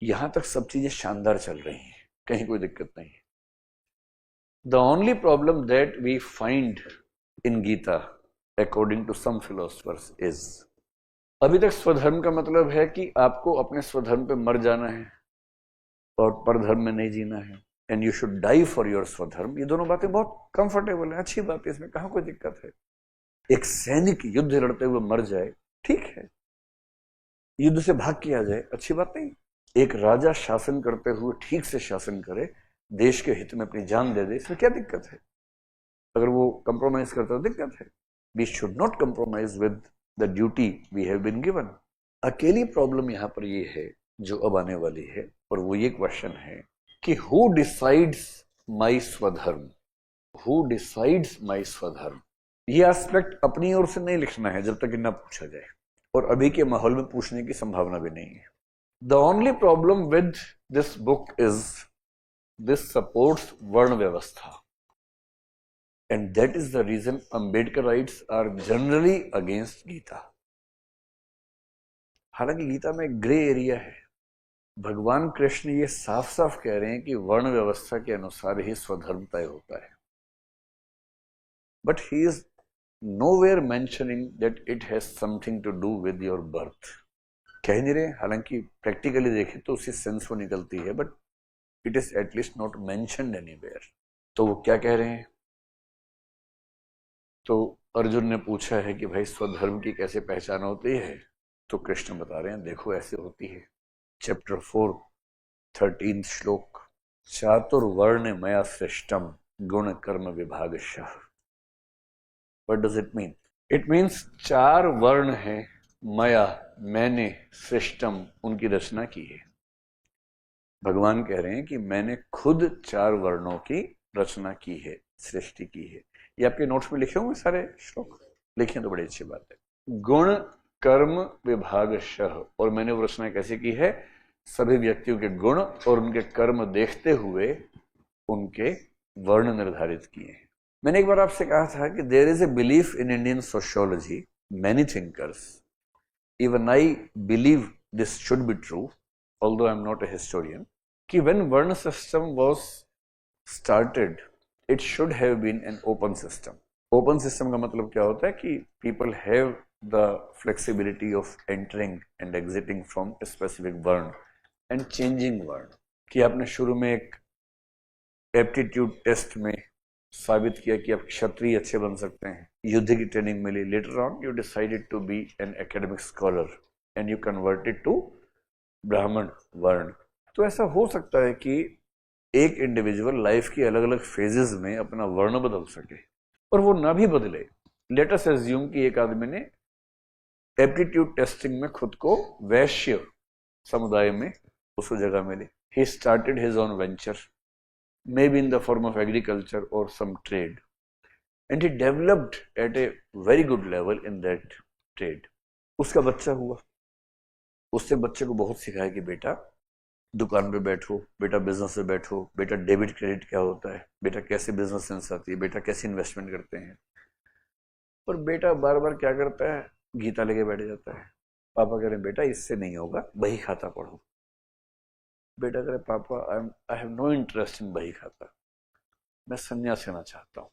यहां तक सब चीजें शानदार चल रही हैं, कहीं कोई दिक्कत नहीं है। The only problem that we find in Gita according to some philosophers is, अभी तक स्वधर्म का मतलब है कि आपको अपने स्वधर्म पे मर जाना है और परधर्म में नहीं जीना है, and you should die for your swadharma. ये दोनों बातें बहुत कंफर्टेबल है, अच्छी बात है, इसमें कहां कोई दिक्कत है। एक सैनिक युद्ध लड़ते हुए मर जाए, ठीक है, युद्ध से भाग के आ जाए, अच्छी बात नहीं। एक राजा शासन करते हुए ठीक से शासन करे, देश के हित में अपनी जान दे दे, इसमें क्या दिक्कत है? अगर वो कंप्रोमाइज करता है तो दिक्कत है। We should not compromise with the duty we have been given. अकेली प्रॉब्लम यहां पर ये है जो अब आने वाली है, और वो ये क्वेश्चन है कि हु डिसाइड्स माई स्वधर्म, हु डिसाइड्स माई स्वधर्म। ये एस्पेक्ट अपनी ओर से नहीं लिखना है जब तक ना पूछा जाए, और अभी के माहौल में पूछने की संभावना भी नहीं है। The only problem with this book is this supports वर्ण व्यवस्था, and that is the reason Ambedkarites are generally against Gita. हालांकि गीता में एक ग्रे एरिया है, भगवान कृष्ण ये साफ साफ कह रहे हैं कि वर्ण व्यवस्था के अनुसार ही स्वधर्म तय होता है, but he is nowhere mentioning that it has something to do with your birth। कह नहीं रहे, हालांकि प्रैक्टिकली देखें तो उसकी सेंस वो निकलती है, but it is at least not mentioned anywhere. तो वो क्या कह रहे हैं? तो अर्जुन ने पूछा है कि भाई स्वधर्म की कैसे पहचान होती है, तो कृष्ण बता रहे हैं देखो ऐसे होती है। चैप्टर 4 13 श्लोक, चातुर्वर्ण मया सृष्टम गुण कर्म विभागशः। What does it mean? It means 4 वर्ण हैं, मया मैंने, सृष्टम उनकी रचना की है। भगवान कह रहे हैं कि मैंने खुद 4 वर्णों की रचना की है, सृष्टि की है। ये आपके नोट्स में लिखे होंगे सारे श्लोक, लिखे तो बड़ी अच्छी बात है। गुण कर्म विभागशः, और मैंने वो रचना कैसे की है? सभी व्यक्तियों के गुण और उनके कर्म देखते हुए उनके वर्ण निर्धारित किए हैं। मैंने एक बार आपसे कहा था कि there is a belief in Indian sociology, many thinkers, even I believe this should be true, although I am not a historian, कि when varna system was started it should have been an open system. Open system का मतलब क्या होता है कि people have the flexibility of entering and exiting from a specific varna and changing varna. कि आपने शुरू में एक एप्टीट्यूड टेस्ट में साबित किया कि आप क्षत्रिय अच्छे बन सकते हैं, युद्ध की ट्रेनिंग मिली, later on you decided to be an academic scholar and you converted to Brahmin varna. तो ऐसा हो सकता है कि एक इंडिविजुअल लाइफ की अलग अलग फेजेस में अपना वर्ण बदल सके, और वो ना भी बदले। लेट अस अज्यूम कि एक आदमी ने एप्टीट्यूड टेस्टिंग में खुद को वैश्य समुदाय में उसको जगह मिली, he started his own venture, maybe in the form of agriculture or some trade, and he developed at a very good level in that trade। उसका बच्चा हुआ, उससे बच्चे को बहुत सिखाया कि बेटा दुकान पे बैठो, बेटा बिजनेस पे बैठो, बेटा डेबिट क्रेडिट क्या होता है, बेटा कैसे बिजनेस सेंस आती है, बेटा कैसे इन्वेस्टमेंट करते हैं। और बेटा बार बार क्या करता है, गीता लेके बैठ जाता है। पापा कह रहे हैं बेटा इससे नहीं होगा, बही खाता पढ़ो। बेटा करे पापा I have no interest in bahi khata, मैं संन्यास लेना चाहता हूँ,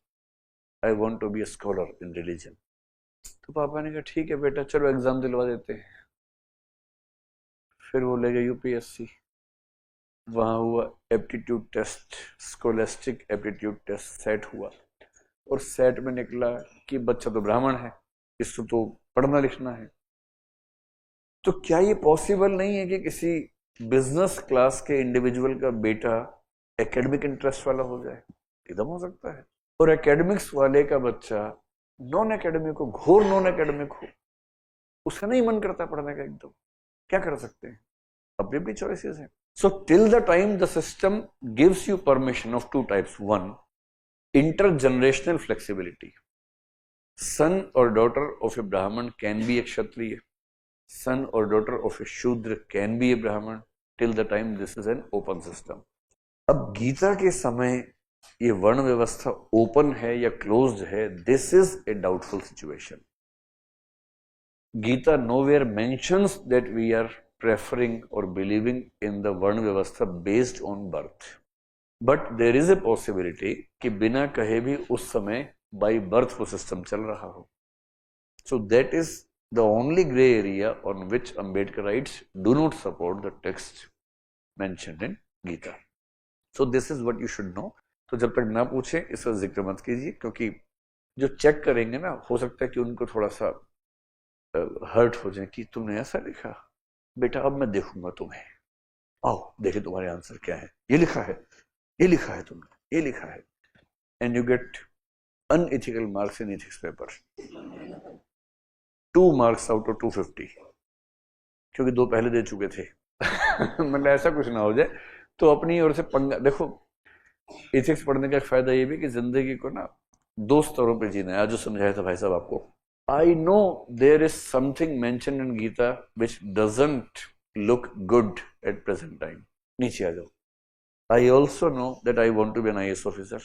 I want to be a scholar in religion. तो पापा ने कहा ठीक है बेटा चलो एग्जाम दिलवा देते हैं। फिर वो ले गए यूपीएससी, वहाँ हुआ aptitude test, scholastic aptitude test, SAT हुआ, और सेट में निकला कि बच्चा तो ब्राह्मण है, इसको तो पढ़ना लिखना है। तो क्या ये पॉसिबल नहीं है कि किसी बिजनेस क्लास के इंडिविजुअल का बेटा एकेडमिक इंटरेस्ट वाला हो जाए? एकदम हो सकता है। और एकेडमिक्स वाले का बच्चा नॉन एकेडमिक हो, घोर नॉन एकेडमिक हो, उसका नहीं मन करता पढ़ने का एकदम, क्या कर सकते हैं? अपनी अपनी चॉइसेस हैं। So till the time the system gives you permission of 2 types, 1 intergenerational flexibility, son और डॉटर ऑफ ए ब्राह्मण कैन बी ए क्षत्रिय, सन और डॉटर ऑफ ए शूद्र कैन बी ए ब्राह्मण, till the time this is an open system. अब गीता के समय ये वर्ण व्यवस्था ओपन है या क्लोज्ड है, this is a doubtful situation. Gita nowhere mentions that we are preferring or believing in the वर्ण व्यवस्था based on birth. But there is a possibility कि बिना कहे भी उस समय by birth वो system चल रहा हो. So that is the only gray area on which Ambedkarites do not support the text mentioned in Gita. So this is what you should know. तो जब तक ना पूछे इसका जिक्र मत कीजिए, क्योंकि जो चेक करेंगे ना, हो सकता है कि उनको थोड़ा सा हर्ट हो जाए कि तुमने ऐसा लिखा, बेटा अब मैं देखूंगा तुम्हें, आओ देखे तुम्हारे आंसर क्या है, ये लिखा है, ये लिखा है तुमने, ये लिखा है, and you get unethical marks in ethics paper, 2 marks out of 250, क्योंकि 2 पहले दे चुके थे। मतलब ऐसा कुछ ना हो जाए, तो अपनी ओर से पंगा। देखो एथिक्स पढ़ने का फायदा ये भी कि जिंदगी को ना 2 स्तरों पे जीना है। आज जो समझाया था भाई साहब आपको, I know there is something mention in Gita which doesn't look good at present time. नीचे आ जाओ। I also know that I want to be an IAS officer,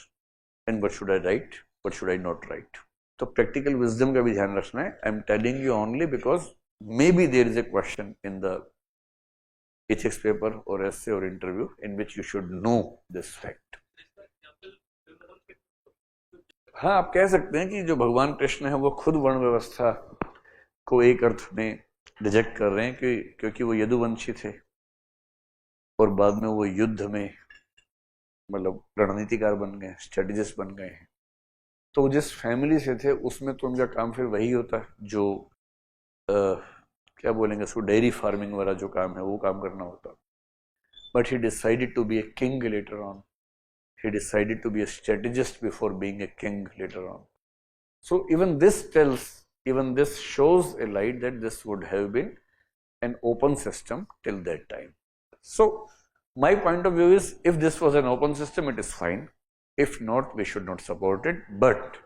and what should I write, what should I not write. तो practical wisdom का भी ध्यान रखना है। I am telling you only because maybe there is a question in the ethics paper or essay or interview in which you should know this fact. हाँ, आप कह सकते हैं कि जो भगवान कृष्ण है वो खुद वर्ण व्यवस्था को एक अर्थ में रिजेक्ट कर रहे हैं क्योंकि वो यदुवंशी थे और बाद में वो युद्ध में मतलब रणनीतिकार बन गए, स्ट्रेटेजिस्ट बन गए हैं। तो जिस फैमिली से थे उसमें तो उनका काम फिर वही होता है जो क्या बोलेंगे उसको, डेयरी फार्मिंग वाला जो काम है वो काम करना होता। But he decided to be a king later on, he decided to be a strategist before being a king later on. So even this shows a light that this would have been an open system till that time. So my point of view is, if this was an open system, it is fine. If not, we should not support it. But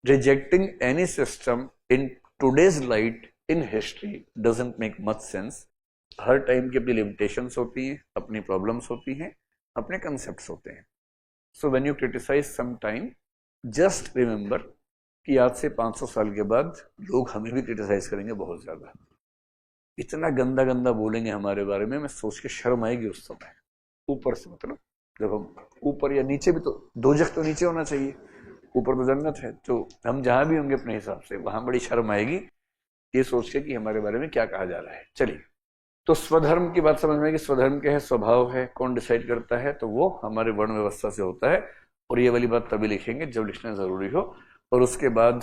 rejecting any system in today's light in history doesn't make much sense. Her time की अपनी limitations होती हैं, अपनी problems होती हैं, अपने concepts होते हैं। So when you criticize some time, just remember कि आज से 500 साल के बाद लोग हमें भी क्रिटिसाइज करेंगे बहुत ज्यादा। इतना गंदा गंदा बोलेंगे हमारे बारे में, मैं सोच के शर्म आएगी उस समय। ऊपर से मतलब जब हम ऊपर या नीचे भी, तो दोजख तो नीचे होना चाहिए, ऊपर तो जन्नत है। तो हम जहां भी होंगे अपने हिसाब से, वहां बड़ी शर्म आएगी ये सोच के कि हमारे बारे में क्या कहा जा रहा है। चलिए, तो स्वधर्म की बात समझ में कि स्वधर्म क्या है, स्वभाव है, कौन डिसाइड करता है, तो वो हमारे वर्ण व्यवस्था से होता है। और ये वाली बात तभी लिखेंगे जब लिखना जरूरी हो। और उसके बाद